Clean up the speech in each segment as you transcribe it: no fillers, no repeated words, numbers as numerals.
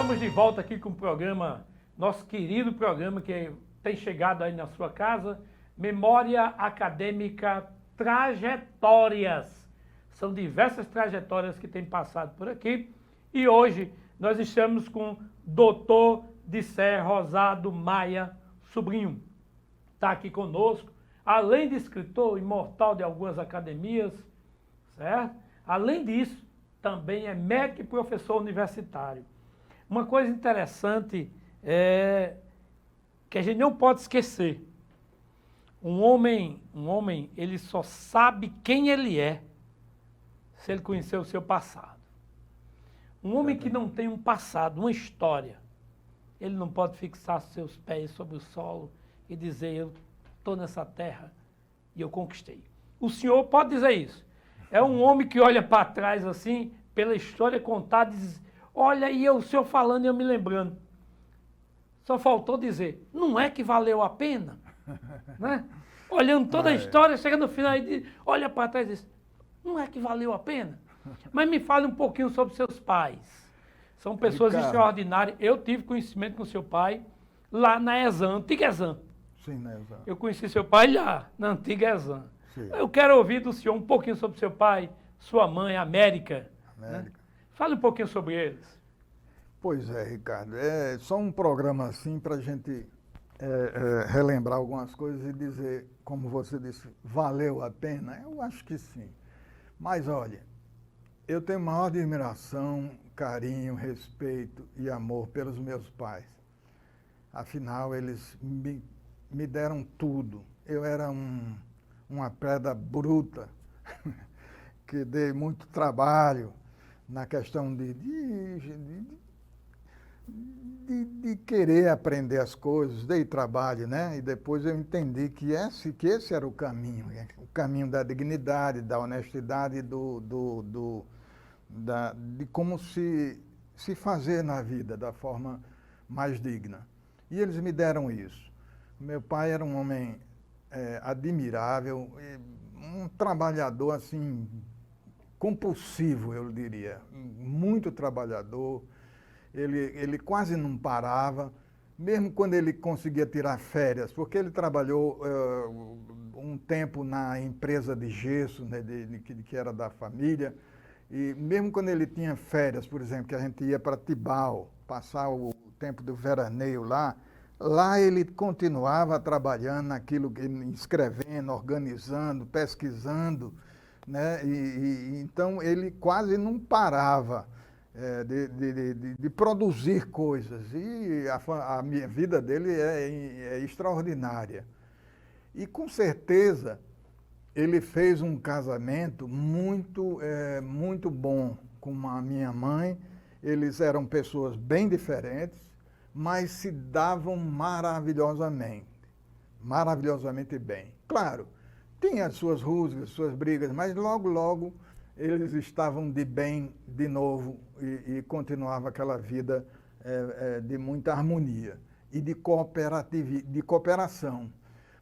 Estamos de volta aqui com o programa, nosso querido programa que tem chegado aí na sua casa, Memória Acadêmica Trajetórias. São diversas trajetórias que têm passado por aqui e hoje nós estamos com Dr. Dissé Rosado Maia Sobrinho. Está aqui conosco, além de escritor imortal de algumas academias, certo? Além disso, também é médico e professor universitário. Uma coisa interessante é que a gente não pode esquecer. Um homem, ele só sabe quem ele é se ele conhecer o seu passado. Um homem que não tem um passado, uma história, ele não pode fixar seus pés sobre o solo e dizer, eu estou nessa terra e eu conquistei. O senhor pode dizer isso. É um homem que olha para trás assim, pela história contada, e diz, olha, e o senhor falando e eu me lembrando. Só faltou dizer, não é que valeu a pena? Né? Olhando toda a história, chega no final e diz, olha para trás e diz, não é que valeu a pena? Mas me fale um pouquinho sobre seus pais. São pessoas extraordinárias. Eu tive conhecimento com seu pai lá na Exam, antiga Exam. Sim, na Exam. Eu conheci seu pai lá, na antiga Exam. Sim. Eu quero ouvir do senhor um pouquinho sobre seu pai, sua mãe, América. Né? Fale um pouquinho sobre eles. Pois é, Ricardo. É só um programa assim para a gente relembrar algumas coisas e dizer, como você disse, valeu a pena? Eu acho que sim. Mas olha, eu tenho maior admiração, carinho, respeito e amor pelos meus pais. Afinal, eles me deram tudo. Eu era uma pedra bruta, que dei muito trabalho na questão de querer aprender as coisas, dei trabalho, né? E depois eu entendi que esse era o caminho da dignidade, da honestidade, de como se fazer na vida da forma mais digna. E eles me deram isso. Meu pai era um homem admirável, um trabalhador assim, compulsivo, eu diria, muito trabalhador. Ele quase não parava, mesmo quando ele conseguia tirar férias, porque ele trabalhou um tempo na empresa de gesso, né, que era da família, e mesmo quando ele tinha férias, por exemplo, que a gente ia para Tibau, passar o tempo do veraneio lá ele continuava trabalhando naquilo, escrevendo, organizando, pesquisando, né? Então ele quase não parava de produzir coisas. E a minha vida dele é extraordinária. E com certeza ele fez um casamento muito bom com a minha mãe. Eles eram pessoas bem diferentes, mas se davam maravilhosamente bem. Claro, tinha as suas rusgas, suas brigas, mas logo eles estavam de bem de novo e continuava aquela vida de muita harmonia e de cooperação,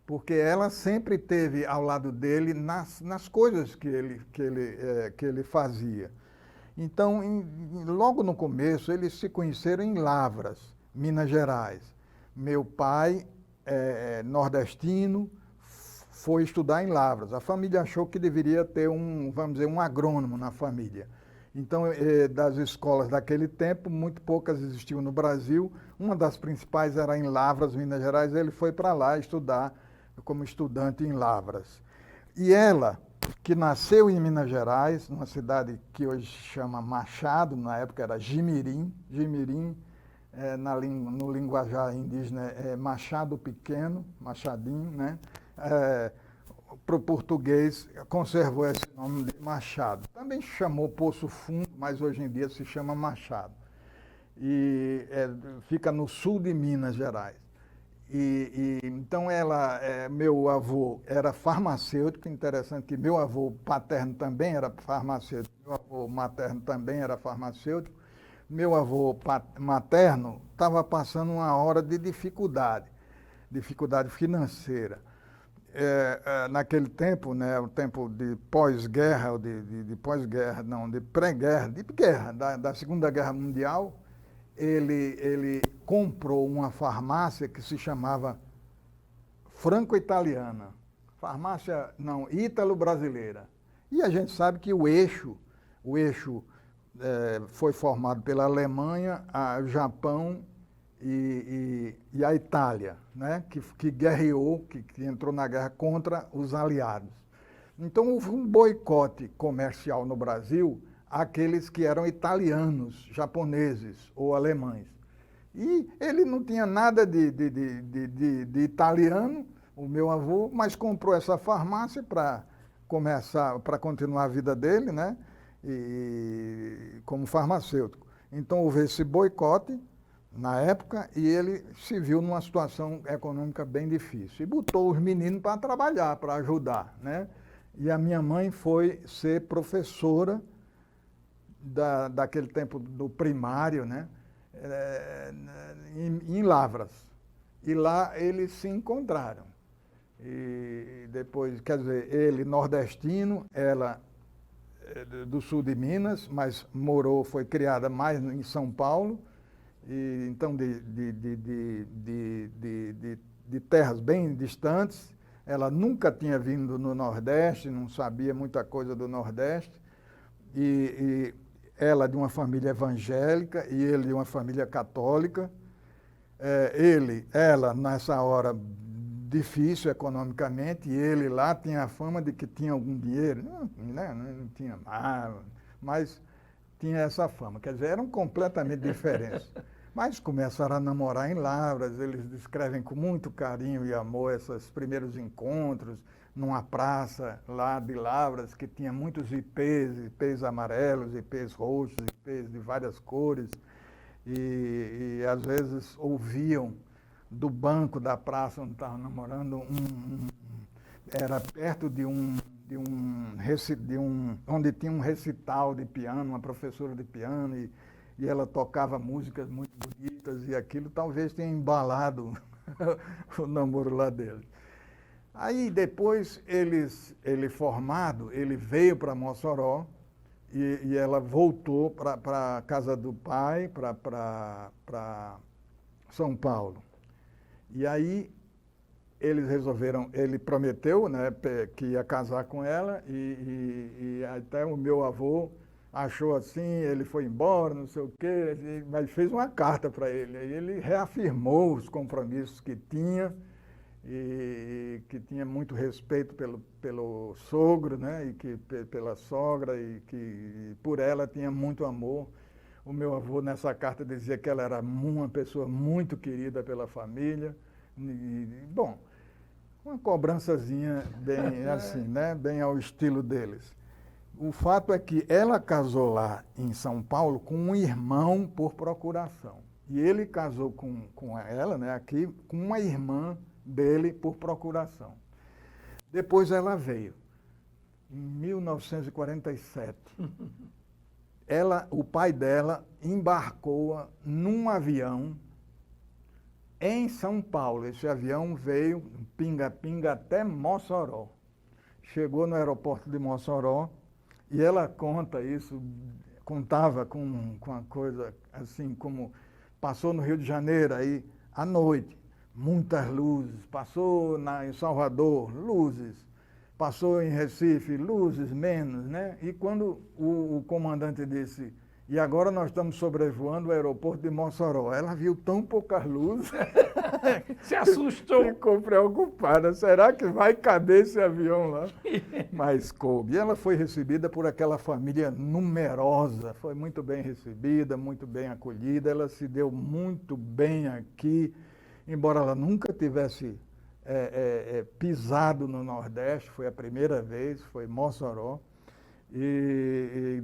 porque ela sempre esteve ao lado dele nas coisas que ele fazia. Então, logo no começo, eles se conheceram em Lavras, Minas Gerais. Meu pai, nordestino, foi estudar em Lavras. A família achou que deveria ter um agrônomo na família. Então, das escolas daquele tempo, muito poucas existiam no Brasil. Uma das principais era em Lavras, Minas Gerais. Ele foi para lá estudar como estudante em Lavras. E ela, que nasceu em Minas Gerais, numa cidade que hoje chama Machado, na época era Jimirim, no linguajar indígena é Machado Pequeno, Machadinho, né? Para o português conservou esse nome de Machado. Também chamou Poço Fundo, mas hoje em dia se chama Machado. E fica no sul de Minas Gerais. Então meu avô era farmacêutico, interessante que meu avô paterno também era farmacêutico, meu avô materno também era farmacêutico. Meu avô materno estava passando uma hora de dificuldade financeira. Naquele tempo, né, o tempo de pós-guerra, ou de pré-guerra, da Segunda Guerra Mundial, ele comprou uma farmácia que se chamava Franco-Italiana. Farmácia, não, Ítalo-Brasileira. E a gente sabe que o eixo foi formado pela Alemanha, o Japão e a Itália, né? que guerreou, que entrou na guerra contra os aliados. Então houve um boicote comercial no Brasil àqueles que eram italianos, japoneses ou alemães. E ele não tinha nada de italiano, o meu avô, mas comprou essa farmácia para continuar a vida dele, né? E como farmacêutico. Então houve esse boicote na época e ele se viu numa situação econômica bem difícil. E botou os meninos para trabalhar, para ajudar, né? E a minha mãe foi ser professora daquele tempo do primário, né? Em Lavras. E lá eles se encontraram. E depois, quer dizer, ele nordestino, ela do sul de Minas, mas foi criada mais em São Paulo, e então de terras bem distantes. Ela nunca tinha vindo no Nordeste, não sabia muita coisa do Nordeste, e ela de uma família evangélica e ele de uma família católica. Ela nessa hora difícil economicamente, e ele lá tinha a fama de que tinha algum dinheiro, não tinha nada, mas tinha essa fama, quer dizer, eram completamente diferentes. Mas começaram a namorar em Lavras, eles descrevem com muito carinho e amor esses primeiros encontros, numa praça lá de Lavras, que tinha muitos ipês amarelos, ipês roxos, ipês de várias cores, e às vezes ouviam do banco da praça onde estavam namorando, era perto onde tinha um recital de piano, uma professora de piano, e ela tocava músicas muito bonitas, e aquilo talvez tenha embalado o namoro lá dele. Aí depois ele formado, ele veio para Mossoró, e ela voltou para a casa do pai, para São Paulo. E aí eles resolveram, ele prometeu, né, que ia casar com ela, e até o meu avô achou assim, ele foi embora, não sei o quê, mas fez uma carta para ele. Aí ele reafirmou os compromissos que tinha, e que tinha muito respeito pelo sogro, né, pela sogra, e que por ela tinha muito amor. O meu avô, nessa carta, dizia que ela era uma pessoa muito querida pela família. Bom, uma cobrançazinha bem assim, né? Bem ao estilo deles. O fato é que ela casou lá em São Paulo com um irmão por procuração. E ele casou com ela, né, aqui, com uma irmã dele por procuração. Depois ela veio, em 1947. O pai dela embarcou-a num avião em São Paulo. Esse avião veio pinga-pinga até Mossoró. Chegou no aeroporto de Mossoró e ela contava com uma coisa assim como passou no Rio de Janeiro aí à noite, muitas luzes, passou em Salvador, luzes, passou em Recife, luzes menos, né? E quando o comandante disse, e agora nós estamos sobrevoando o aeroporto de Mossoró, ela viu tão poucas luzes, se assustou. Ficou preocupada, será que vai caber esse avião lá? Mas coube. E ela foi recebida por aquela família numerosa, foi muito bem recebida, muito bem acolhida, ela se deu muito bem aqui, embora ela nunca tivesse pisado no Nordeste, foi a primeira vez, foi Mossoró, e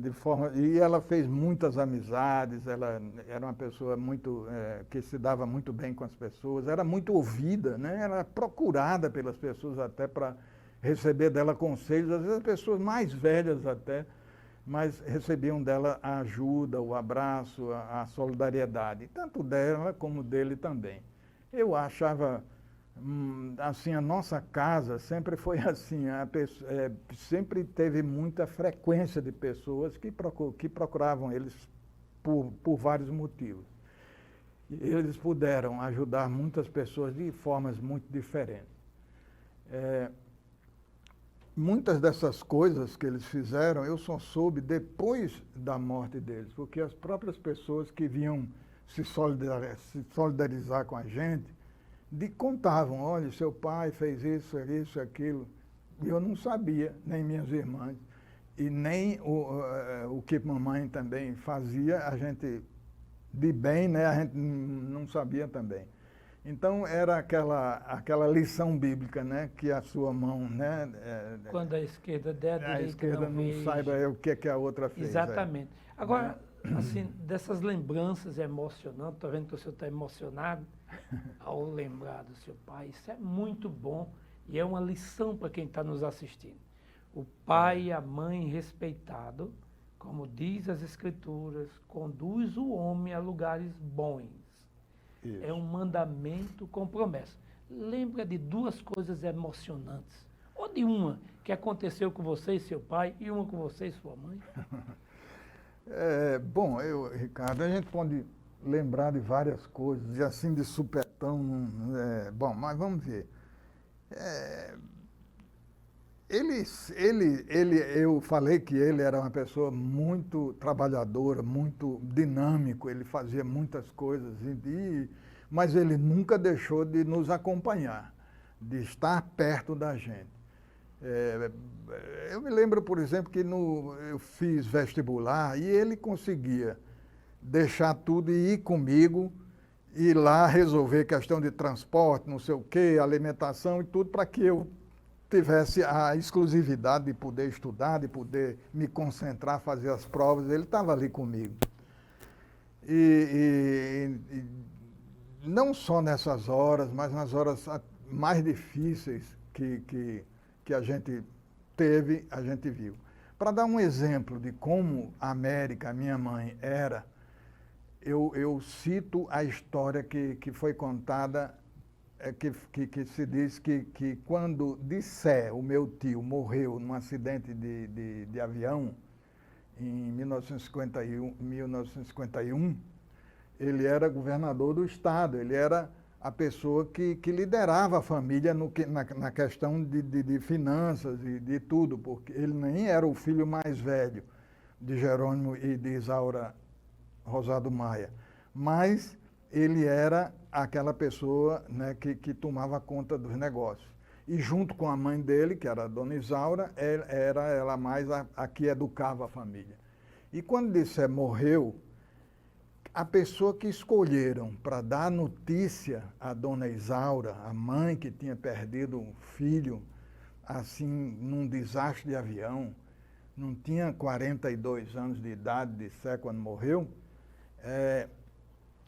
ela fez muitas amizades, ela era uma pessoa muito que se dava muito bem com as pessoas, era muito ouvida, né? Era procurada pelas pessoas até para receber dela conselhos, às vezes as pessoas mais velhas até, mas recebiam dela a ajuda, o abraço, a solidariedade, tanto dela como dele também. Eu achava, assim, a nossa casa sempre foi assim, sempre teve muita frequência de pessoas que procuravam eles por vários motivos. eles puderam ajudar muitas pessoas de formas muito diferentes. Muitas dessas coisas que eles fizeram, eu só soube depois da morte deles, porque as próprias pessoas que vinham se solidarizar com a gente, contavam, olha, seu pai fez isso, aquilo. E eu não sabia, nem minhas irmãs, e nem o que mamãe também fazia, a gente, de bem, né, a gente não sabia também. Então era aquela lição bíblica, né, que a sua mão, né, quando a esquerda der, a esquerda não saiba o que a outra fez. Exatamente. Agora, assim, dessas lembranças emocionantes, estou vendo que o senhor está emocionado ao lembrar do seu pai, isso é muito bom e é uma lição para quem está nos assistindo. O pai e a mãe respeitado, como diz as Escrituras, conduz o homem a lugares bons. Isso. É um mandamento com promessa. Lembra de duas coisas emocionantes, ou de uma que aconteceu com você e seu pai, e uma com você e sua mãe? Bom, Ricardo, a gente pode lembrar de várias coisas, e assim de supetão, bom, mas vamos ver. Eu falei que ele era uma pessoa muito trabalhadora, muito dinâmico, ele fazia muitas coisas, mas ele nunca deixou de nos acompanhar, de estar perto da gente. Eu me lembro, por exemplo, que eu fiz vestibular e ele conseguia deixar tudo e ir comigo, ir lá resolver questão de transporte, não sei o quê, alimentação e tudo, para que eu tivesse a exclusividade de poder estudar, de poder me concentrar, fazer as provas. Ele estava ali comigo. E não só nessas horas, mas nas horas mais difíceis que a gente teve, a gente viu. Para dar um exemplo de como a América, a minha mãe, era, eu cito a história que foi contada, que se diz que quando Dissé, o meu tio, morreu num acidente de avião, em 1951, ele era governador do estado, ele era a pessoa que liderava a família na questão de finanças e de tudo, porque ele nem era o filho mais velho de Jerônimo e de Isaura Rosado Maia, mas ele era aquela pessoa, né, que tomava conta dos negócios. E junto com a mãe dele, que era a dona Isaura, era ela mais a que educava a família. E quando Dissé morreu, a pessoa que escolheram para dar notícia à dona Isaura, a mãe que tinha perdido um filho, assim, num desastre de avião, não tinha 42 anos de idade, Dissé, quando morreu,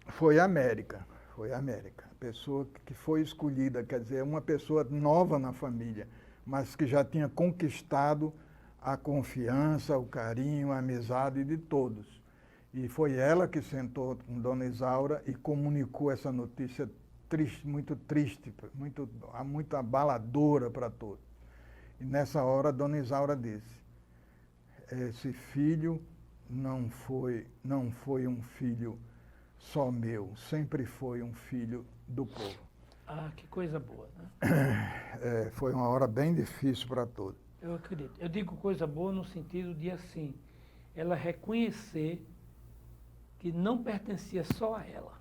foi a América. Foi a América. A pessoa que foi escolhida, quer dizer, uma pessoa nova na família, mas que já tinha conquistado a confiança, o carinho, a amizade de todos. E foi ela que sentou com Dona Isaura e comunicou essa notícia triste, muito abaladora para todos. E nessa hora, Dona Isaura disse, esse filho não foi um filho só meu, sempre foi um filho do povo. Ah, que coisa boa, né? Foi uma hora bem difícil para todos. Eu acredito. Eu digo coisa boa no sentido de, assim, ela reconhecer que não pertencia só a ela.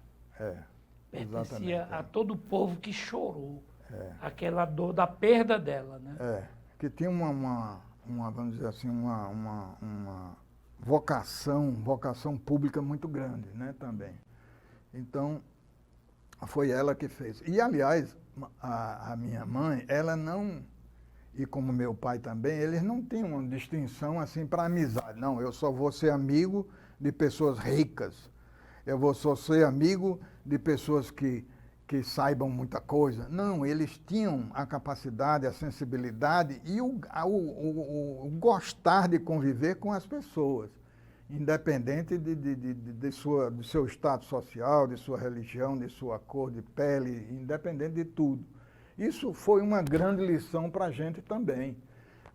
Pertencia a todo o povo que chorou. Aquela dor da perda dela, né? Que tinha uma vamos dizer assim, uma vocação pública muito grande, né, também. Então, foi ela que fez. E, aliás, a minha mãe, ela não, e como meu pai também, eles não tinham uma distinção assim para amizade. Não, eu só vou ser amigo de pessoas ricas. Eu vou só ser amigo de pessoas que saibam muita coisa. Não, eles tinham a capacidade, a sensibilidade e o gostar de conviver com as pessoas, independente do seu status social, de sua religião, de sua cor de pele, independente de tudo. Isso foi uma grande lição para a gente também,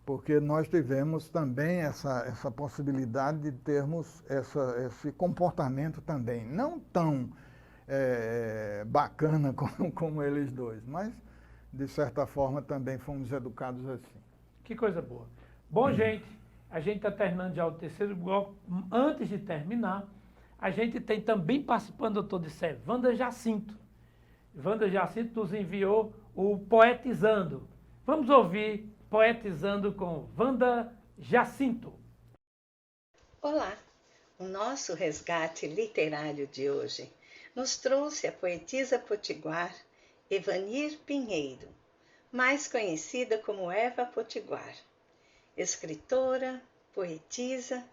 porque nós tivemos também essa possibilidade de termos esse comportamento também, não tão bacana como eles dois, mas de certa forma também fomos educados assim. Que coisa boa. Bom, gente, a gente está terminando já o terceiro bloco. Antes de terminar, a gente tem também participando do Doutor Dissé, Wanda Jacinto. Wanda Jacinto nos enviou o Poetizando. Vamos ouvir Poetizando com Wanda Jacinto. Olá! O nosso resgate literário de hoje nos trouxe a poetisa potiguar Evanir Pinheiro, mais conhecida como Eva Potiguar, escritora, poetisa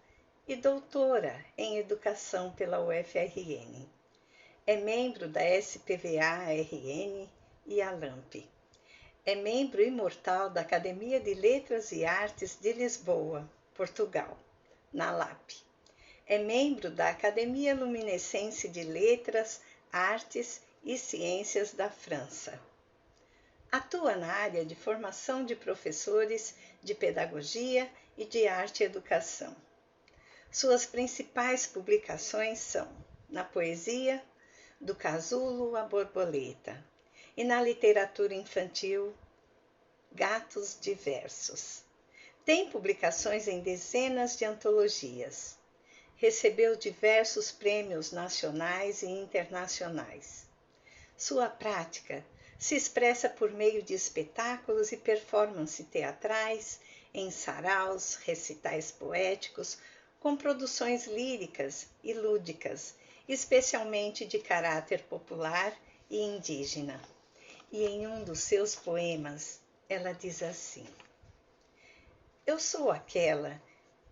e doutora em educação pela UFRN. É membro da SPVA-RN e ALAMP. É membro imortal da Academia de Letras e Artes de Lisboa, Portugal, na LAP. É membro da Academia Luminescense de Letras, Artes e Ciências da França. Atua na área de formação de professores de pedagogia e de arte e educação. Suas principais publicações são, na poesia, Do Casulo à Borboleta, e na literatura infantil, Gatos de Versos. Tem publicações em dezenas de antologias. Recebeu diversos prêmios nacionais e internacionais. Sua prática se expressa por meio de espetáculos e performances teatrais, em saraus, recitais poéticos, com produções líricas e lúdicas, especialmente de caráter popular e indígena. E em um dos seus poemas, ela diz assim: Eu sou aquela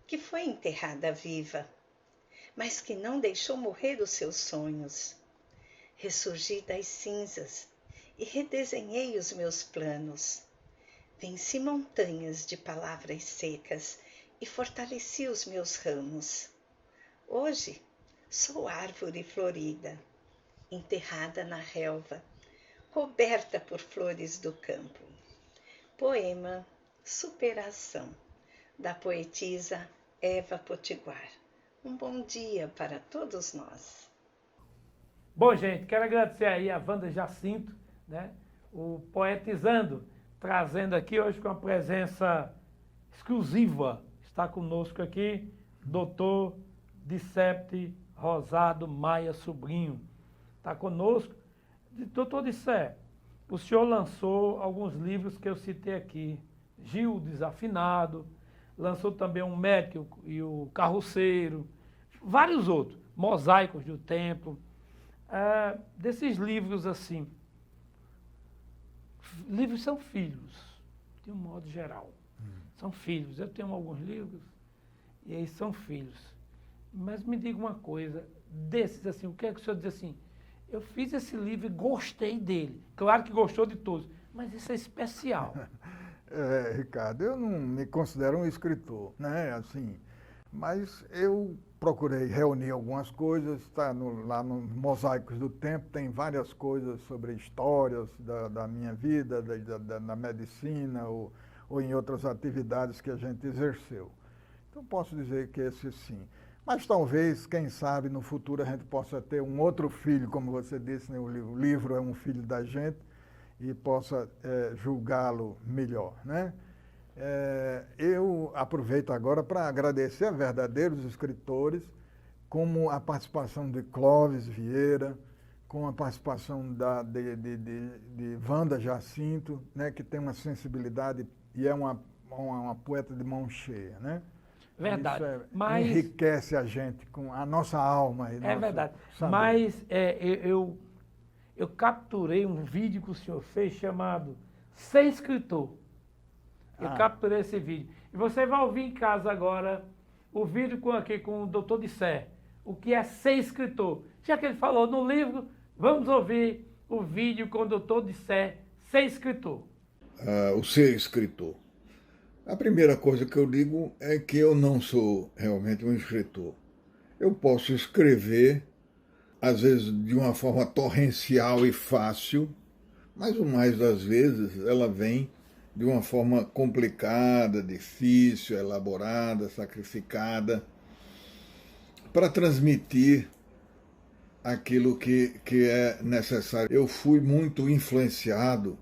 que foi enterrada viva, mas que não deixou morrer os seus sonhos. Ressurgi das cinzas e redesenhei os meus planos. Venci montanhas de palavras secas e fortaleci os meus ramos. Hoje sou árvore florida, enterrada na relva, coberta por flores do campo. Poema Superação, da poetisa Eva Potiguar. Um bom dia para todos nós. Bom, gente, quero agradecer aí a Wanda Jacinto, né? O Poetizando, trazendo aqui hoje com a presença exclusiva. Está conosco aqui, Dr. Dissé Rosado Maia Sobrinho. Está conosco. Doutor Dissé, o senhor lançou alguns livros que eu citei aqui. Gil Desafinado, lançou também um Médico e o Carroceiro, vários outros, Mosaicos do Templo. Desses livros assim, livros são filhos, de um modo geral. São filhos. Eu tenho alguns livros e aí são filhos. Mas me diga uma coisa, desses assim, o que é que o senhor diz assim? Eu fiz esse livro e gostei dele. Claro que gostou de todos, mas isso é especial. Ricardo, eu não me considero um escritor, né? Assim, mas eu procurei reunir algumas coisas, tá lá no Mosaicos do Tempo, tem várias coisas sobre histórias da minha vida, da medicina ou em outras atividades que a gente exerceu. Então posso dizer que esse sim. Mas talvez, quem sabe, no futuro a gente possa ter um outro filho, como você disse, né? O livro é um filho da gente e possa julgá-lo melhor, né? Eu aproveito agora para agradecer a verdadeiros escritores, como a participação de Clóvis Vieira, com a participação de Wanda Jacinto, né, que tem uma sensibilidade e é uma poeta de mão cheia, né? Verdade. Isso mas enriquece a gente com a nossa alma. E é verdade. saber. Mas eu capturei um vídeo que o senhor fez chamado Ser Escritor. Eu capturei esse vídeo. E você vai ouvir em casa agora o vídeo com o Dr. Dissé. O que é ser escritor. Já que ele falou no livro, vamos ouvir o vídeo com o Dr. Dissé, Ser Escritor. O ser escritor. A primeira coisa que eu digo é que eu não sou realmente um escritor. Eu posso escrever, às vezes de uma forma torrencial e fácil, mas o mais das vezes ela vem de uma forma complicada, difícil, elaborada, sacrificada, para transmitir aquilo que é necessário. Eu fui muito influenciado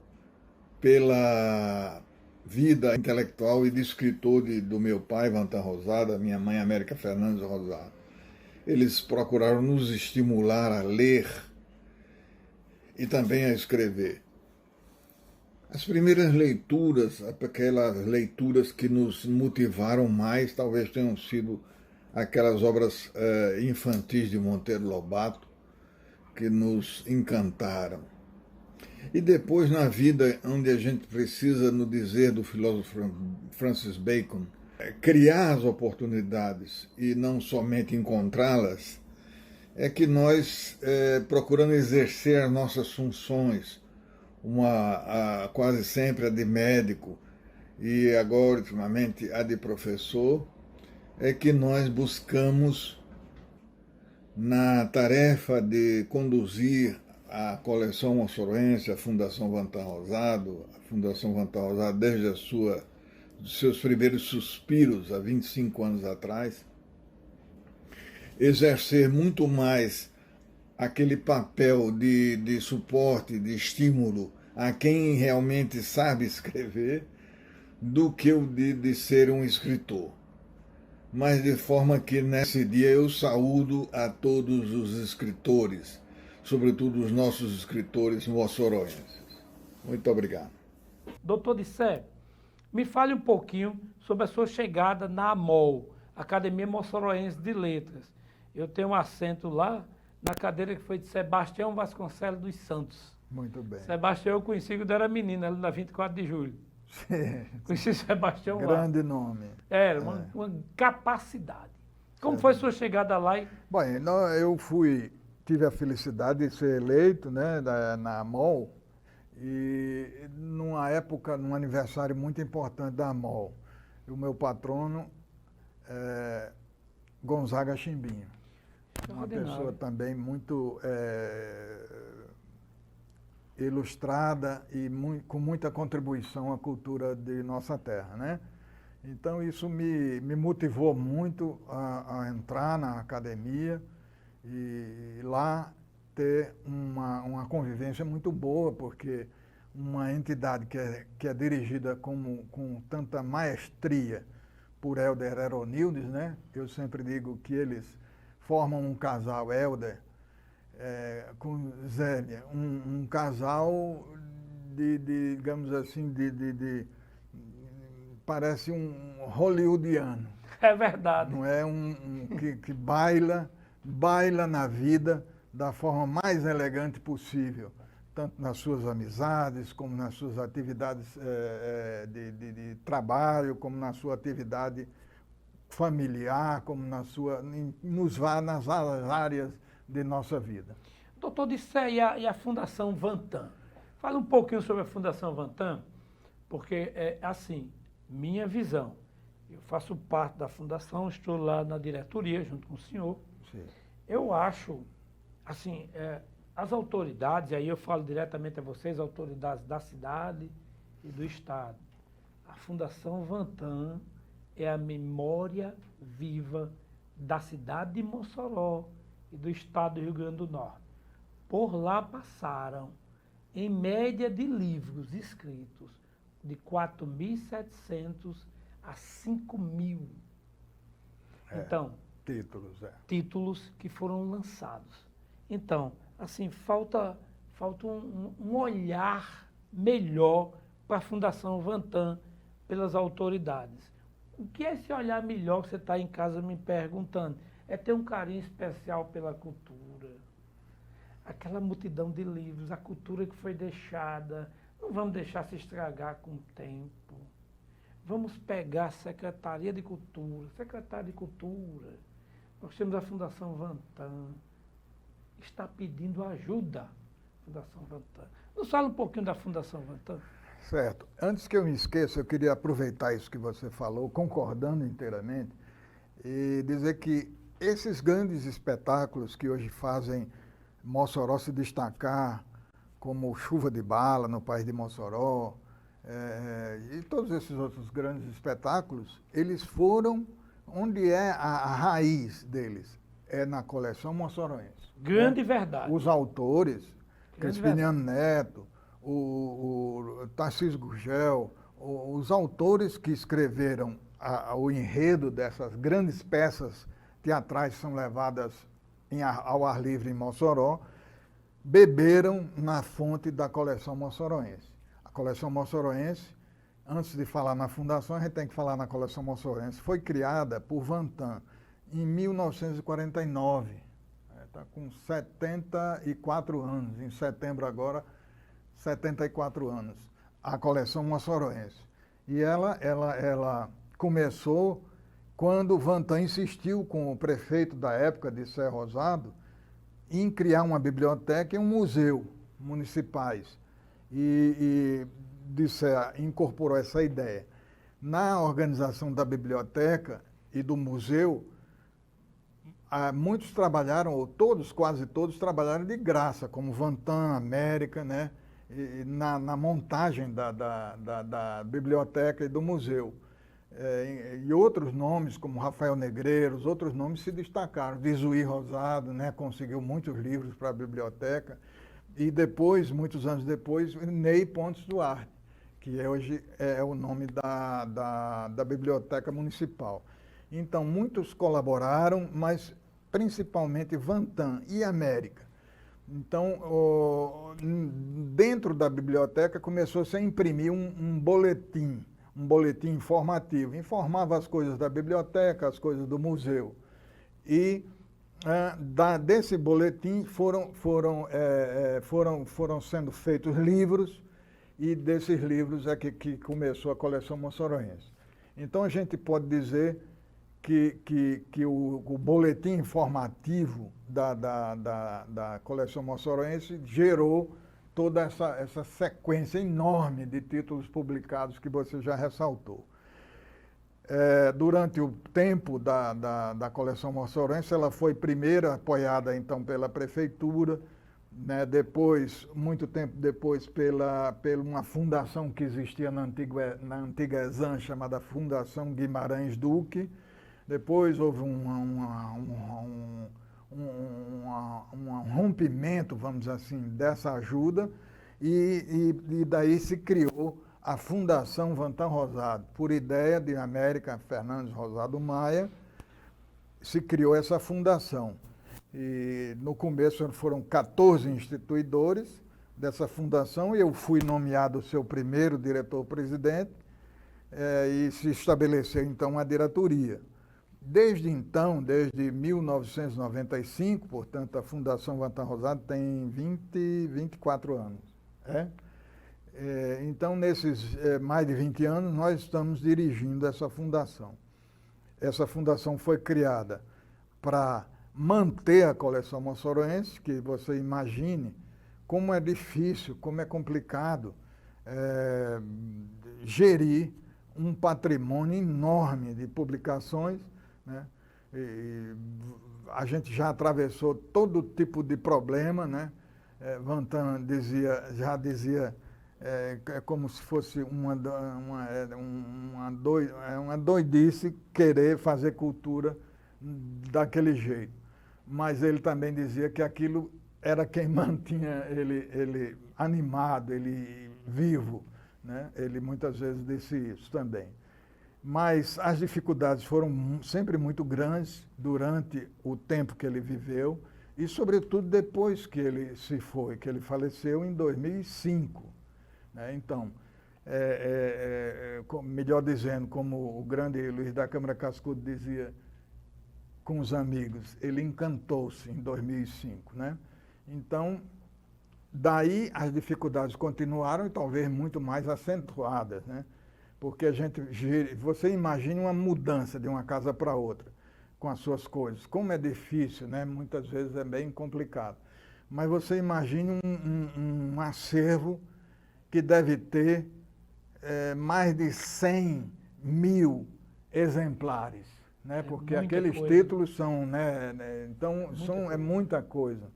pela vida intelectual e de escritor do meu pai, Vantan Rosado, minha mãe, América Fernandes Rosado. Eles procuraram nos estimular a ler e também a escrever. As primeiras leituras, aquelas leituras que nos motivaram mais, talvez tenham sido aquelas obras infantis de Monteiro Lobato, que nos encantaram. E depois, na vida, onde a gente precisa, no dizer do filósofo Francis Bacon, criar as oportunidades e não somente encontrá-las, é que nós procuramos exercer as nossas funções, quase sempre a de médico e agora, ultimamente, a de professor, é que nós buscamos, na tarefa de conduzir a coleção moçoroense, a Fundação Vantan Rosado, desde dos seus primeiros suspiros, há 25 anos atrás, exercer muito mais aquele papel de suporte, de estímulo a quem realmente sabe escrever, do que o de ser um escritor. Mas de forma que nesse dia eu saúdo a todos os escritores, sobretudo os nossos escritores moçoroenses. Muito obrigado. Doutor Dissé, me fale um pouquinho sobre a sua chegada na AMOL, Academia Moçoroense de Letras. Eu tenho um assento lá na cadeira que foi de Sebastião Vasconcelos dos Santos. Muito bem. Sebastião eu conheci quando era menino, ali na 24 de julho. Sim. Conheci Sebastião lá. Grande nome. Era uma capacidade. Como foi sua chegada lá? Bom, eu tive a felicidade de ser eleito, né, na AMOL, e numa época, num aniversário muito importante da AMOL. E o meu patrono é Gonzaga Chimbinho. Uma pessoa também muito ilustrada e com muita contribuição à cultura de nossa terra, né? Então isso me motivou muito a entrar na academia e lá ter uma convivência muito boa, porque uma entidade que é dirigida com tanta maestria por Hélder Aeronildes, né? Eu sempre digo que eles formam um casal, Hélder, com Zélia, um casal digamos assim, parece um hollywoodiano. É verdade. Não é que baila na vida da forma mais elegante possível, tanto nas suas amizades, como nas suas atividades de trabalho, como na sua atividade familiar, como nas várias áreas de nossa vida. Doutor Dissé, e a Fundação Vantan? Fala um pouquinho sobre a Fundação Vantan, porque é assim, minha visão. Eu faço parte da fundação, estou lá na diretoria junto com o senhor. Sim. Eu acho, assim, as autoridades, aí eu falo diretamente a vocês, autoridades da cidade e do estado. A Fundação Vantan é a memória viva da cidade de Mossoró e do estado do Rio Grande do Norte. Por lá passaram, em média de livros escritos, de 4.700 a 5.000. Então, títulos que foram lançados. Então, assim, falta um olhar melhor para a Fundação Vantan pelas autoridades. O que é esse olhar melhor que você está em casa me perguntando? É ter um carinho especial pela cultura. Aquela multidão de livros, a cultura que foi deixada. Não vamos deixar se estragar com o tempo. Vamos pegar a Secretaria de Cultura. Secretária de Cultura. Nós temos a Fundação Vantan. Está pedindo ajuda. Fundação Vantan. Nos fala um pouquinho da Fundação Vantan. Certo. Antes que eu me esqueça, eu queria aproveitar isso que você falou, concordando inteiramente, e dizer que esses grandes espetáculos que hoje fazem Mossoró se destacar, como Chuva de Bala, no País de Mossoró, e todos esses outros grandes espetáculos, eles foram onde é a raiz deles. é na coleção moçoroense. Grande né? verdade. Os autores, Grande Crispiniano Neto, o Tarcísio Gurgel, os autores que escreveram o enredo dessas grandes peças teatrais que são levadas ao ar livre em Mossoró, beberam na fonte da coleção moçoroense. A coleção moçoroense, antes de falar na fundação, a gente tem que falar na coleção moçoroense, foi criada por Vantan em 1949. Está com 74 anos, em setembro agora, 74 anos, a coleção moçoroense. E ela começou quando Vantan insistiu com o prefeito da época de Sé Rosado em criar uma biblioteca e um museu municipais. E incorporou essa ideia. Na organização da biblioteca e do museu, muitos trabalharam, ou todos, quase todos, trabalharam de graça, como Vantan, América, né? Na montagem da biblioteca e do museu. E outros nomes, como Rafael Negreiros, outros nomes se destacaram. Visuí Rosado, né, conseguiu muitos livros para a biblioteca. E depois, muitos anos depois, Ney Pontes Duarte, que hoje é o nome da Biblioteca Municipal. Então, muitos colaboraram, mas principalmente Vantan e América. Então, dentro da biblioteca começou-se a imprimir um boletim informativo. Informava as coisas da biblioteca, as coisas do museu. E desse boletim foram sendo feitos livros, e desses livros é que começou a coleção moçoroense. Então, a gente pode dizer que o boletim informativo da coleção moçoroense gerou toda essa sequência enorme de títulos publicados que você já ressaltou. Durante o tempo da coleção moçoroense, ela foi primeiro apoiada então pela prefeitura, né? Depois, muito tempo depois, pela uma fundação que existia na antiga Exam, chamada Fundação Guimarães Duque. Depois houve um rompimento, vamos dizer assim, dessa ajuda, e daí se criou a Fundação Vantan Rosado. Por ideia de América Fernandes Rosado Maia, se criou essa fundação. E no começo foram 14 instituidores dessa fundação, e eu fui nomeado seu primeiro diretor-presidente, e se estabeleceu então a diretoria. Desde então, desde 1995, portanto, a Fundação Vantan Rosado tem 24 anos. Então, nesses mais de 20 anos, nós estamos dirigindo essa fundação. Essa fundação foi criada para manter a coleção moçoroense, que você imagine como é difícil, como é complicado gerir um patrimônio enorme de publicações, né? A gente já atravessou todo tipo de problema, né? Vantan já dizia, é como se fosse uma doidice querer fazer cultura daquele jeito. Mas ele também dizia que aquilo era quem mantinha ele animado, ele vivo, né? Ele muitas vezes disse isso também. Mas as dificuldades foram sempre muito grandes durante o tempo que ele viveu e, sobretudo, depois que ele se foi, que ele faleceu em 2005. Né? Então, melhor dizendo, como o grande Luiz da Câmara Cascudo dizia com os amigos, ele encantou-se em 2005. Né? Então, daí as dificuldades continuaram e talvez muito mais acentuadas, né? Porque você imagina uma mudança de uma casa para outra, com as suas coisas. Como é difícil, né? Muitas vezes é bem complicado. Mas você imagina um acervo que deve ter mais de 100 mil exemplares, né? Porque aqueles títulos são, né? Então, é muita coisa.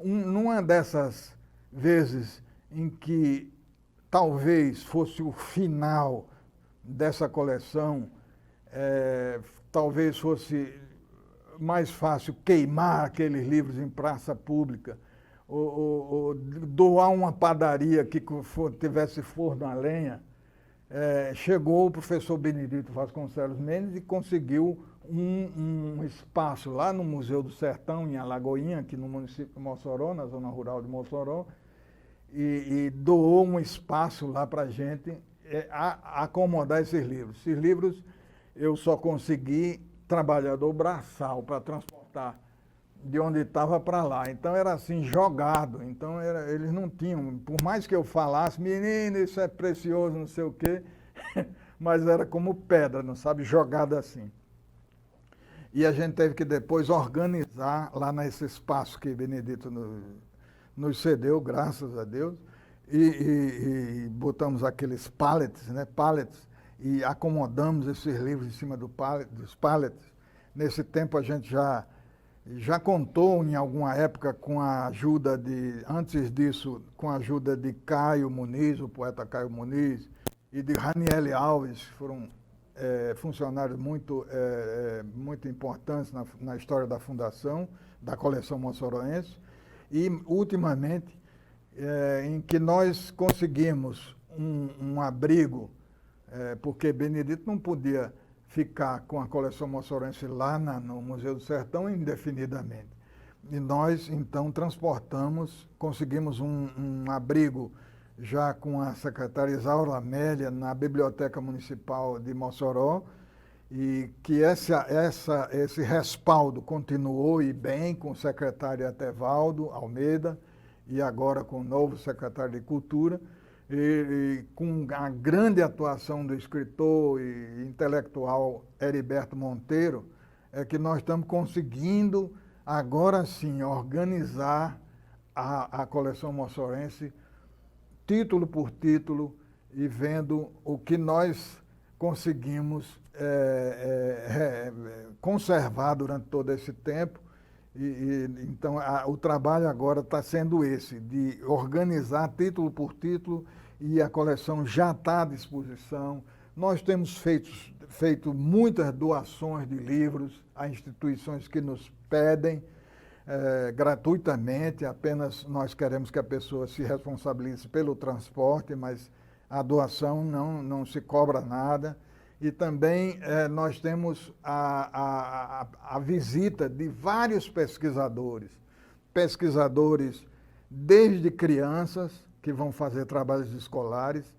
Numa dessas vezes em que talvez fosse o final dessa coleção, talvez fosse mais fácil queimar aqueles livros em praça pública, ou doar uma padaria que tivesse forno a lenha. Chegou o professor Benedito Vasconcelos Mendes e conseguiu um espaço lá no Museu do Sertão, em Alagoinha, aqui no município de Mossoró, na zona rural de Mossoró, e doou um espaço lá para a gente acomodar esses livros. Esses livros eu só consegui trabalhador braçal para transportar de onde estava para lá. Então era assim, jogado. Então eles não tinham, por mais que eu falasse, menino, isso é precioso, não sei o quê, mas era como pedra, não sabe, jogado assim. E a gente teve que depois organizar lá nesse espaço que Benedito nos cedeu, graças a Deus, e botamos aqueles pallets, né, pallets, e acomodamos esses livros em cima dos pallets. Nesse tempo a gente já contou em alguma época com a ajuda antes disso, com a ajuda de Caio Muniz, o poeta Caio Muniz, e de Raniele Alves, que foram funcionários muito importantes na história da fundação, da coleção moçoroense, e ultimamente em que nós conseguimos um abrigo, porque Benedito não podia ficar com a coleção moçoroense lá no Museu do Sertão indefinidamente. E nós, então, conseguimos um abrigo já com a secretária Isaura Amélia na Biblioteca Municipal de Mossoró, e que esse respaldo continuou e bem com o secretário Etevaldo Almeida e agora com o novo secretário de Cultura, e com a grande atuação do escritor e intelectual Heriberto Monteiro, é que nós estamos conseguindo, agora sim, organizar a coleção moçorense, título por título, e vendo o que nós conseguimos conservar durante todo esse tempo. Então, o trabalho agora está sendo esse, de organizar título por título, e a coleção já está à disposição. Nós temos feito muitas doações de livros a instituições que nos pedem gratuitamente, apenas nós queremos que a pessoa se responsabilize pelo transporte, mas a doação não se cobra nada. E também nós temos a visita de vários pesquisadores desde crianças, que vão fazer trabalhos escolares,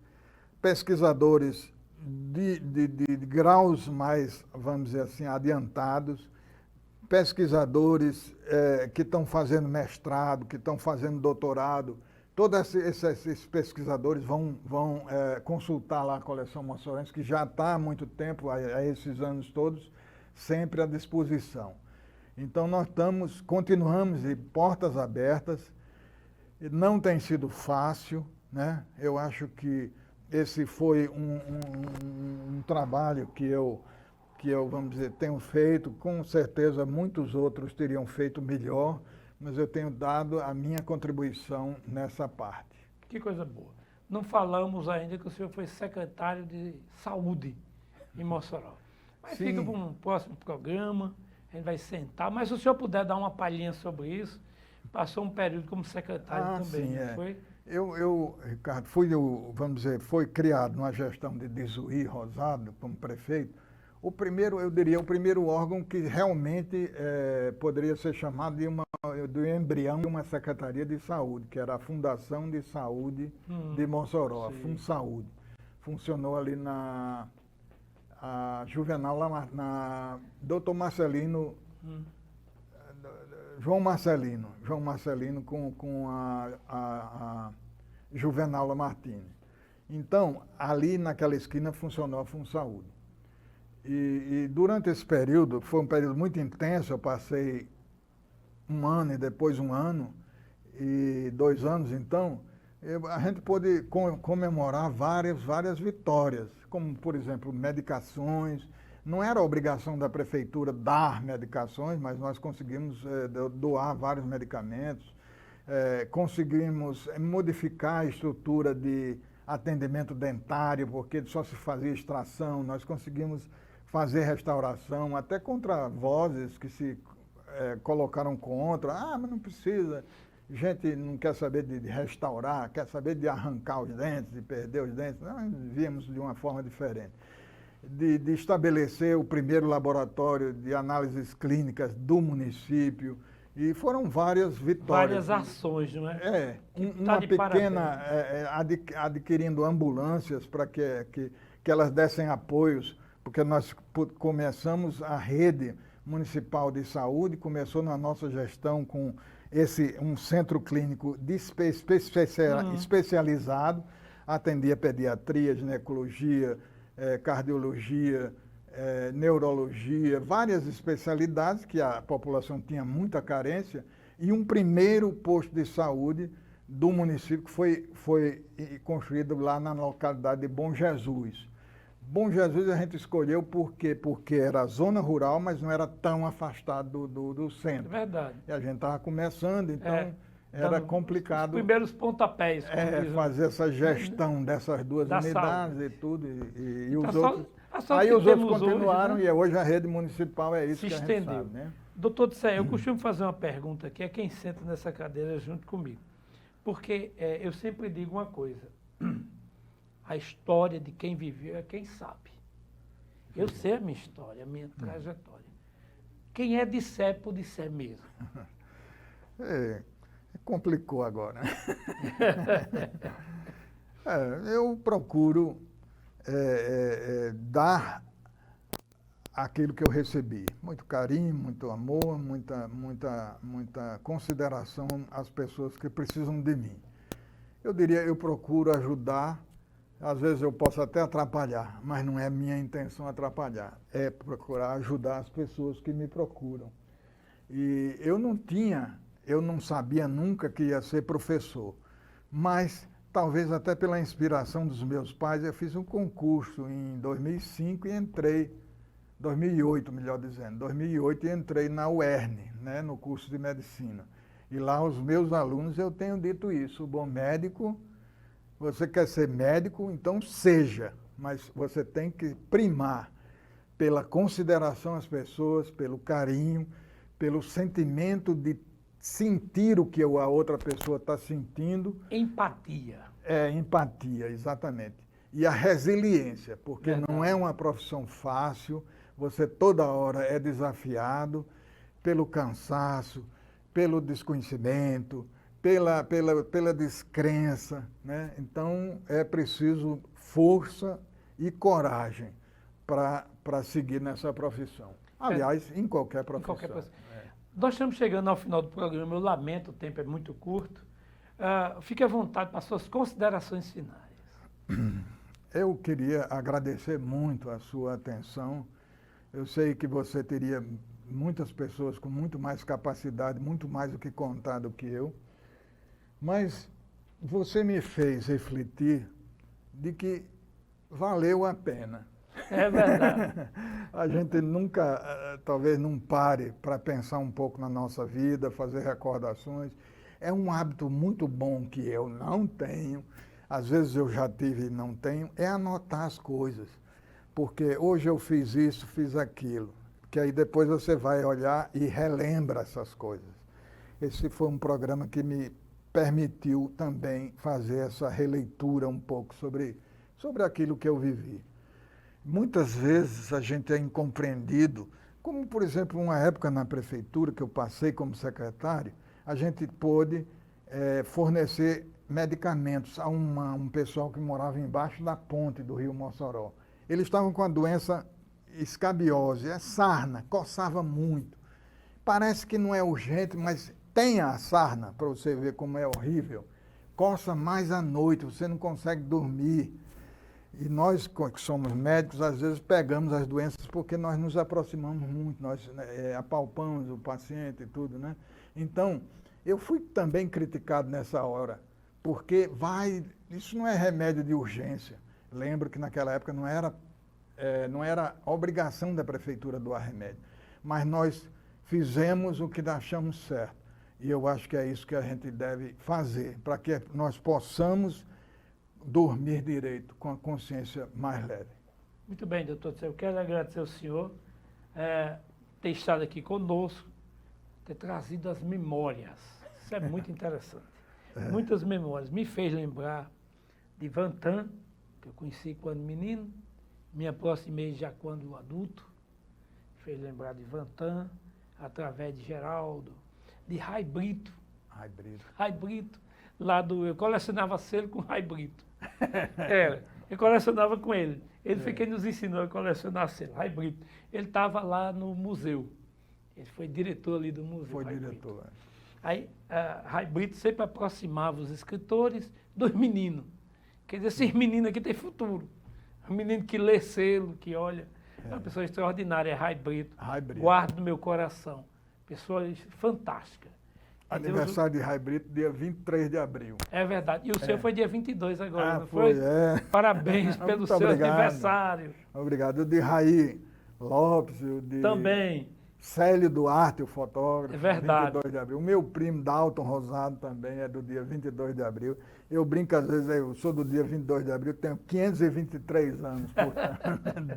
pesquisadores de graus mais, vamos dizer assim, adiantados, pesquisadores que estão fazendo mestrado, que estão fazendo doutorado. Todos esses pesquisadores vão consultar lá a coleção moçorense, que já está há muito tempo, há esses anos todos, sempre à disposição. Então nós continuamos de portas abertas. Não tem sido fácil, né? Eu acho que esse foi um trabalho que eu, vamos dizer, tenho feito. Com certeza muitos outros teriam feito melhor, mas eu tenho dado a minha contribuição nessa parte. Que coisa boa. Não falamos ainda que o senhor foi secretário de Saúde em Mossoró. Mas Sim. Fica para um próximo programa, a gente vai sentar. Mas se o senhor puder dar uma palhinha sobre isso, passou um período como secretário também, sim, não foi? Ricardo, vamos dizer, foi criado na gestão de Desuí Rosado como prefeito. Eu diria, o primeiro órgão que realmente poderia ser chamado do embrião de uma Secretaria de Saúde, que era a Fundação de Saúde de Mossoró, a FunSaúde. Funcionou ali na Juvenal, na Dr. Marcelino, João Marcelino com a Juvenal Lamartine. Então, ali naquela esquina funcionou a FunSaúde. E durante esse período, foi um período muito intenso, eu passei um ano e depois um ano, e 2 anos então, a gente pôde comemorar várias vitórias, como, por exemplo, medicações. Não era obrigação da prefeitura dar medicações, mas nós conseguimos doar vários medicamentos, conseguimos modificar a estrutura de atendimento dentário, porque só se fazia extração. Nós conseguimos fazer restauração, até contra vozes que se colocaram contra. Ah, mas não precisa. Gente não quer saber de restaurar, quer saber de arrancar os dentes, de perder os dentes. Nós víamos de uma forma diferente. De estabelecer o primeiro laboratório de análises clínicas do município. E foram várias vitórias. Várias ações, não é? Uma pequena, adquirindo ambulâncias para que elas dessem apoios, porque nós começamos a rede municipal de saúde, começou na nossa gestão com um centro clínico especializado, atendia pediatria, ginecologia, cardiologia, neurologia, várias especialidades que a população tinha muita carência, e um primeiro posto de saúde do município que foi construído lá na localidade de Bom Jesus. Bom Jesus a gente escolheu porque era zona rural, mas não era tão afastado do centro. É verdade. E a gente estava começando, então era complicado. Os primeiros pontapés. Fazer essa gestão dessas duas unidades saúde. E tudo. E os Então, outros. Aí os outros continuaram hoje, né? E hoje a rede municipal é isso se que estendeu. a gente sabe, né? Doutor Dissé, eu costumo fazer uma pergunta aqui a quem senta nessa cadeira junto comigo. Porque eu sempre digo uma coisa. A história de quem viveu é quem sabe. Eu sei a minha história, a minha trajetória. Quem é Dissé por Dissé mesmo. Complicou agora. Eu procuro dar aquilo que eu recebi. Muito carinho, muito amor, muita consideração às pessoas que precisam de mim. Eu diria, eu procuro ajudar. Às vezes eu posso até atrapalhar, mas não é minha intenção atrapalhar. É procurar ajudar as pessoas que me procuram. E eu não sabia nunca que ia ser professor, mas talvez até pela inspiração dos meus pais, eu fiz um concurso em 2005 e entrei, 2008, melhor dizendo, 2008 e entrei na UERN, né, no curso de medicina. E lá os meus alunos, eu tenho dito isso, o bom médico, você quer ser médico, então seja, mas você tem que primar pela consideração às pessoas, pelo carinho, pelo sentimento de sentir o que a outra pessoa está sentindo. Empatia. Empatia, exatamente. E a resiliência, porque não é uma profissão fácil, você toda hora é desafiado pelo cansaço, pelo desconhecimento, pela descrença, né? Então é preciso força e coragem para seguir nessa profissão. Aliás, em qualquer profissão. Nós estamos chegando ao final do programa, eu lamento, o tempo é muito curto. Fique à vontade para as suas considerações finais. Eu queria agradecer muito a sua atenção. Eu sei que você teria muitas pessoas com muito mais capacidade, muito mais do que contar do que eu. Mas você me fez refletir de que valeu a pena. É verdade. A gente nunca, talvez não pare para pensar um pouco na nossa vida, fazer recordações. É um hábito muito bom que eu não tenho, às vezes eu já tive e não tenho, é anotar as coisas. Porque hoje eu fiz isso, fiz aquilo. Que aí depois você vai olhar e relembra essas coisas. Esse foi um programa que me permitiu também fazer essa releitura um pouco sobre aquilo que eu vivi. Muitas vezes a gente é incompreendido, como por exemplo uma época na prefeitura que eu passei como secretário, a gente pôde fornecer medicamentos a um pessoal que morava embaixo da ponte do Rio Mossoró. Eles estavam com a doença escabiose, sarna, coçava muito. Parece que não é urgente, mas tem a sarna, para você ver como é horrível. Coça mais à noite, você não consegue dormir. E nós, que somos médicos, às vezes pegamos as doenças porque nós nos aproximamos muito, nós apalpamos o paciente e tudo, né? Então, eu fui também criticado nessa hora, porque isso não é remédio de urgência. Lembro que naquela época não era obrigação da prefeitura doar remédio, mas nós fizemos o que achamos certo. E eu acho que é isso que a gente deve fazer, para que nós possamos dormir direito, com a consciência mais leve. Muito bem, doutor. Eu quero agradecer ao senhor ter estado aqui conosco, ter trazido as memórias. Isso é muito interessante. Muitas memórias. Me fez lembrar de Vantan, que eu conheci quando menino, me aproximei já quando adulto. Me fez lembrar de Vantan, através de Geraldo, de Rai Brito. Rai Brito, eu colecionava selo com Rai Brito. Eu colecionava com ele. Ele foi quem nos ensinou a colecionar selo, Rai Brito. Ele estava lá no museu. Ele foi diretor ali do museu. Foi Rai diretor. Brito. Aí, Rai Brito sempre aproximava os escritores dos meninos. Quer dizer, esses meninos aqui têm futuro. Um menino que lê selo, que olha. É uma pessoa extraordinária, Rai Brito. Guardo no meu coração. Pessoa fantástica. Aniversário de Rai Brito, dia 23 de abril. É verdade. E o seu foi dia 22 agora, não foi? Parabéns pelo seu aniversário. Obrigado. O de Raí Lopes, o de... Também. Célio Duarte, o fotógrafo. É verdade. 22 de abril. O meu primo, Dalton Rosado, também é do dia 22 de abril. Eu brinco às vezes, eu sou do dia 22 de abril, tenho 523 anos,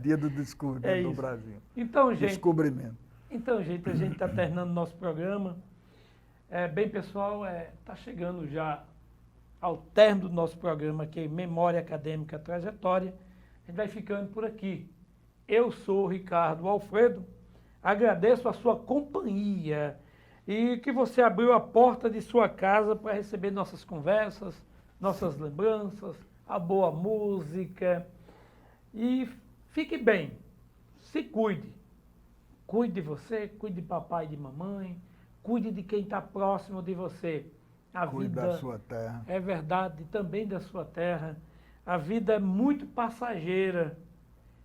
dia do descobrimento do Brasil. Então, gente, descobrimento. Então, gente, a gente está terminando o nosso programa. Bem, pessoal, está chegando já ao término do nosso programa, que é Memória Acadêmica Trajetória. A gente vai ficando por aqui. Eu sou o Ricardo Alfredo, agradeço a sua companhia e que você abriu a porta de sua casa para receber nossas conversas, nossas lembranças, a boa música. E fique bem, se cuide. Cuide de você, cuide de papai e de mamãe. Cuide de quem está próximo de você. Cuide da sua terra. É verdade, também da sua terra. A vida é muito passageira.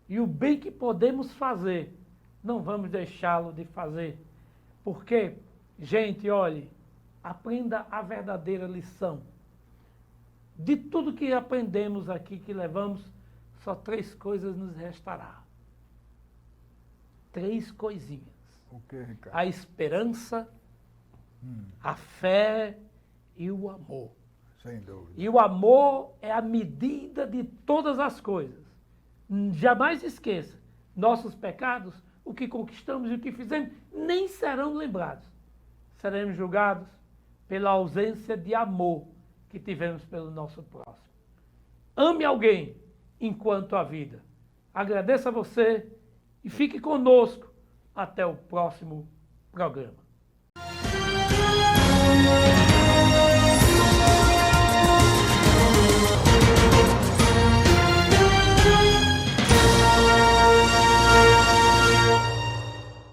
E o bem que podemos fazer, não vamos deixá-lo de fazer. Porque, gente, olhe, aprenda a verdadeira lição. De tudo que aprendemos aqui, que levamos, só 3 coisas nos restará. 3 coisinhas. O que, Ricardo? A esperança, a fé e o amor. Sem dúvida. E o amor é a medida de todas as coisas. Jamais esqueça, nossos pecados, o que conquistamos e o que fizemos, nem serão lembrados. Seremos julgados pela ausência de amor que tivemos pelo nosso próximo. Ame alguém enquanto há vida. Agradeça a você e fique conosco até o próximo programa.